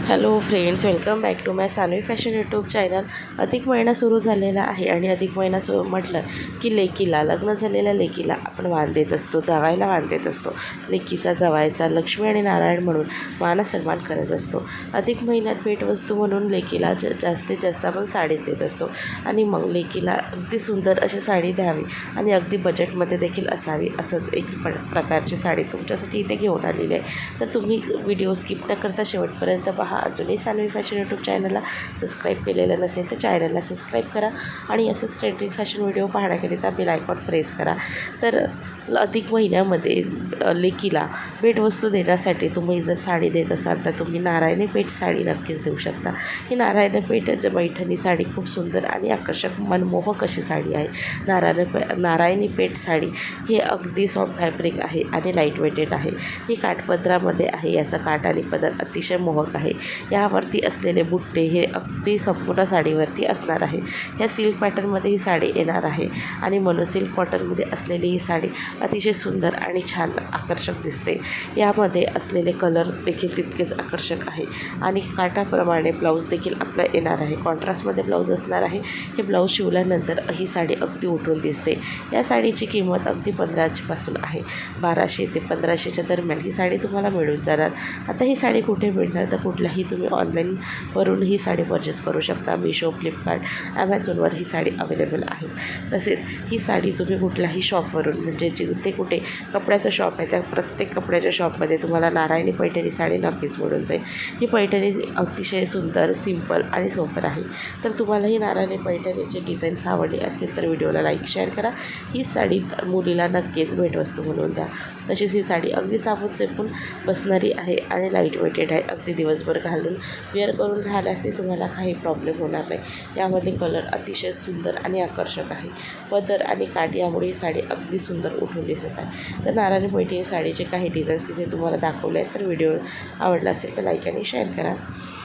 Hello friends, welcome back to my Sanvi fashion YouTube channel. अधिक महिना सुरू झालेला आहे आणि अधिक महिना म्हटलं की लेकीला, लग्न झालेल्या लेकीला आपण वाण देत असतो, जावायला वाण देत असतो. लेकीचा, जावायचा लक्ष्मी आणि नारायण म्हणून मान सन्मान करत असतो. अधिक महिन्यात भेटवस्तू म्हणून लेकीला जास्तीत जास्त आपण साडी देत असतो आणि मग लेकीला अगदी सुंदर अशी साडी द्यावी आणि अगदी बजेटमध्ये देखील असावी. असंच एक प्रकारची साडी तुमच्यासाठी इथे घेऊन आलेली आहे. तर तुम्ही व्हिडिओ स्किप न करता शेवटपर्यंत पहा. अजूनही सानवी फॅशन यूट्यूब चॅनलला सबस्क्राईब केलेलं नसेल तर चॅनलला सबस्क्राईब करा आणि असंच ट्रेंडिंग फॅशन व्हिडिओ पाहण्याकरिता बेल आयकॉन प्रेस करा. तर अधिक महिन्यामध्ये लेकीला भेटवस्तू देण्यासाठी तुम्ही जर साडी देत असाल तर तुम्ही नारायणी पेठ साडी नक्कीच देऊ शकता. ही नारायणी पेठ पैठणी साडी खूप सुंदर आणि आकर्षक मनमोहक अशी साडी आहे. नारायणी पेठ साडी ही अगदी सॉफ्ट फॅब्रिक आहे आणि लाईट वेटेड आहे. ही काठपदरामध्ये आहे. याचा काठ आणि पदर अतिशय मोहक आहे. यावरती असलेले बुट्टे हे अगदी संपूर्ण साडीवरती असणार आहे. या सिल्क पॅटर्नमध्ये ही साडी येणार आहे आणि मोनोसिल्क कॉटनमध्ये असलेली ही साडी अतिशय सुंदर आणि छान आकर्षक दिसते. यामध्ये असलेले कलर देखील तितकेच आकर्षक आहे आणि काठाप्रमाणे ब्लाऊज देखील आपला येणार आहे. कॉन्ट्रास्टमध्ये ब्लाऊज असणार आहे. हे ब्लाऊज शिवल्यानंतर ही साडी अगदी उठून दिसते. या साडीची किंमत अगदी 1500 पासून आहे. 1200 ते 1500च्या दरम्यान ही साडी तुम्हाला मिळून जाणार. आता ही साडी कुठे मिळणार तर कुठल्याही तुम्ही ऑनलाईनवरून ही साडी परचेस करू शकता. मिशो, फ्लिपकार्ट, ॲमेझॉनवर ही साडी अवेलेबल आहे. तसेच ही साडी तुम्ही कुठल्याही शॉपवरून म्हणजे जिथे कुठे कपड्याचं शॉप आहे त्या प्रत्येक कपड्याच्या शॉपमध्ये तुम्हाला नारायणी पैठणी साडी नक्कीच मिळून जाईल. ही पैठणी अतिशय सुंदर, सिंपल आणि सोपर आहे. तर तुम्हाला ही नारायणी पैठणीचे डिझाईन्स आवडले असतील तर व्हिडिओला लाईक, शेअर करा. ही साडी मुलीला नक्कीच भेटवस्तू म्हणून द्या. तशीच ही साडी अगदी चापून चेपून बसणारी आहे आणि लाईट वेटेड आहे. अगदी दिवसभर घालून वेअर करून राहिल्यासही तुम्हाला काही प्रॉब्लेम होणार नाही. यामध्ये कलर अतिशय सुंदर आणि आकर्षक आहे. पदर आणि काठ यामुळे ही साडी अगदी सुंदर उठून दिसत आहे. तर नारायणी पैठणी साडीचे काही डिझाईन्स इथे तुम्हाला दाखवले आहेत. तर व्हिडिओ आवडला असेल तर लाईक आणि शेअर करा.